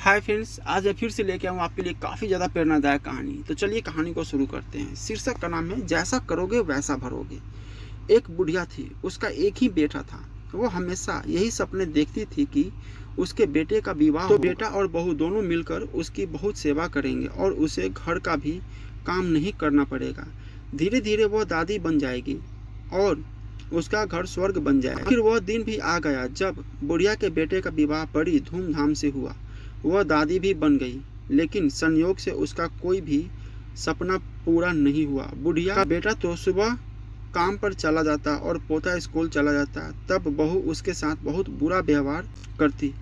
Hi friends, आज मैं फिर से लेके आऊँ आपके लिए काफ़ी ज़्यादा प्रेरणादायक कहानी। तो चलिए कहानी को शुरू करते हैं। शीर्षक का नाम है जैसा करोगे वैसा भरोगे। एक बुढ़िया थी, उसका एक ही बेटा था। वो हमेशा यही सपने देखती थी कि उसके बेटे का विवाह तो बेटा और बहू दोनों मिलकर उसकी बहुत सेवा करेंगे और उसे घर का भी काम नहीं करना पड़ेगा। धीरे धीरे वह दादी बन जाएगी और उसका घर स्वर्ग बन जाएगा। फिर वह दिन भी आ गया जब बुढ़िया के बेटे का विवाह बड़ी धूमधाम से हुआ। वह दादी भी बन गई, लेकिन संयोग से उसका कोई भी सपना पूरा नहीं हुआ। बुढ़िया का बेटा तो सुबह काम पर चला जाता और पोता स्कूल चला जाता। तब बहू उसके साथ बहुत बुरा व्यवहार करती।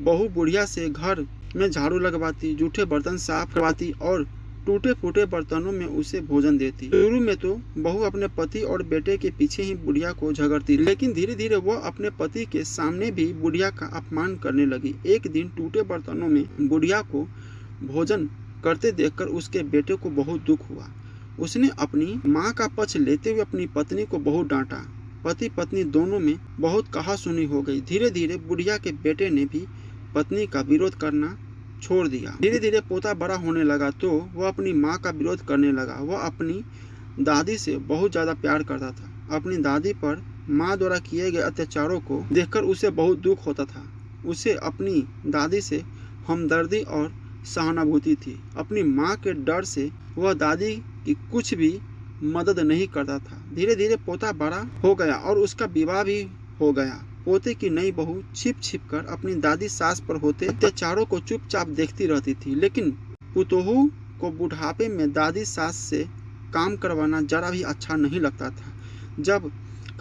बहू बुढ़िया से घर में झाड़ू लगवाती, जूठे बर्तन साफ करवाती और टूटे फूटे बर्तनों में उसे भोजन देती। शुरू में तो बहू अपने पति और बेटे के पीछे ही बुढ़िया को झगड़ती, लेकिन धीरे धीरे वह अपने पति के सामने भी बुढ़िया का अपमान करने लगी। एक दिन टूटे बर्तनों में बुढ़िया को भोजन करते देखकर उसके बेटे को बहुत दुख हुआ। उसने अपनी माँ का पक्ष लेते हुए अपनी पत्नी को बहुत डांटा। पति पत्नी दोनों में बहुत कहासुनी हो गई। धीरे धीरे बुढ़िया के बेटे ने भी पत्नी का विरोध करना छोड़ दिया। धीरे धीरे पोता बड़ा होने लगा तो वह अपनी माँ का विरोध करने लगा। वह अपनी दादी से बहुत ज़्यादा प्यार करता था। अपनी दादी पर माँ द्वारा किए गए अत्याचारों को देखकर उसे बहुत दुख होता था। उसे अपनी दादी से हमदर्दी और सहानुभूति थी। अपनी माँ के डर से वह दादी की कुछ भी मदद नहीं करता था। धीरे धीरे पोता बड़ा हो गया और उसका विवाह भी हो गया। पोते की नई बहू छिप छिप कर अपनी दादी सास पर होते अत्याचारों को चुपचाप देखती रहती थी, लेकिन पुतोहू को बुढ़ापे में दादी सास से काम करवाना जरा भी अच्छा नहीं लगता था। जब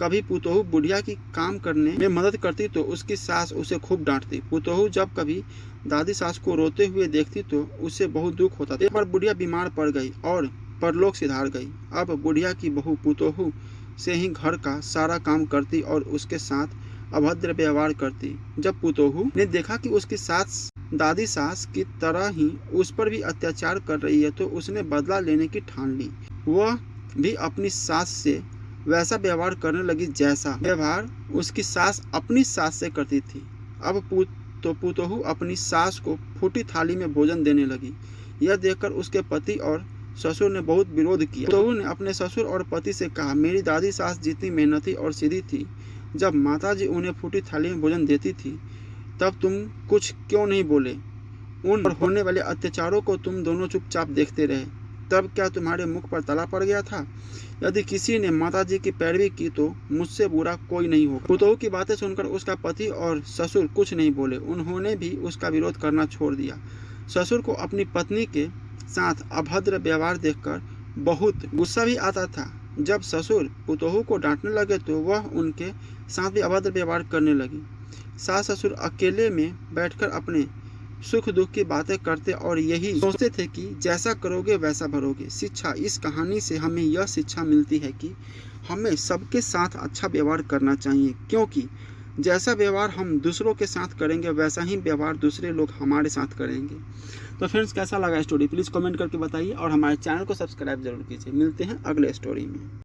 कभी पुतोहू बुढ़िया की काम करने में मदद करती तो उसकी सास उसे खूब डांटती। पुतोहू जब कभी दादी सास को रोते हुए देखती तो उसे बहुत दुख होता था। एक बार बुढ़िया बीमार पड़ गई और परलोक सिधार गई। अब बुढ़िया की बहू पुतोहू से ही घर का सारा काम करती और उसके साथ अभद्र व्यवहार करती। जब पुतोहू ने देखा कि उसकी सास दादी सास की तरह ही उस पर भी अत्याचार कर रही है तो उसने बदला लेने की ठान ली। वह भी अपनी सास से वैसा व्यवहार करने लगी जैसा व्यवहार उसकी सास अपनी सास से करती थी। अब पुतोहू अपनी सास को फूटी थाली में भोजन देने लगी। यह देखकर उसके पति और ससुर ने बहुत विरोध किया। पुतोहू ने अपने ससुर और पति से कहा, मेरी दादी सास जितनी मेहनती और सीधी थी, जब माताजी उन्हें फूटी थाली में भोजन देती थी तब तुम कुछ क्यों नहीं बोले? उन पर होने वाले अत्याचारों को तुम दोनों चुपचाप देखते रहे। तब क्या तुम्हारे मुख पर ताला पड़ गया था? यदि किसी ने माताजी की पैरवी की तो मुझसे बुरा कोई नहीं होगा। पुतोहू की बातें सुनकर उसका पति और ससुर कुछ नहीं बोले। उन्होंने भी उसका विरोध करना छोड़ दिया। ससुर को अपनी पत्नी के साथ अभद्र व्यवहार देखकर बहुत गुस्सा भी आता था। जब ससुर पुतोहू को डांटने लगे तो वह उनके साथ भी अभद्र व्यवहार करने लगी। सास ससुर अकेले में बैठकर अपने सुख दुख की बातें करते और यही सोचते थे कि जैसा करोगे वैसा भरोगे। शिक्षा, इस कहानी से हमें यह शिक्षा मिलती है कि हमें सबके साथ अच्छा व्यवहार करना चाहिए, क्योंकि जैसा व्यवहार हम दूसरों के साथ करेंगे वैसा ही व्यवहार दूसरे लोग हमारे साथ करेंगे। तो फ्रेंड्स, कैसा लगा स्टोरी प्लीज़ कमेंट करके बताइए और हमारे चैनल को सब्सक्राइब जरूर कीजिए। मिलते हैं अगले स्टोरी में।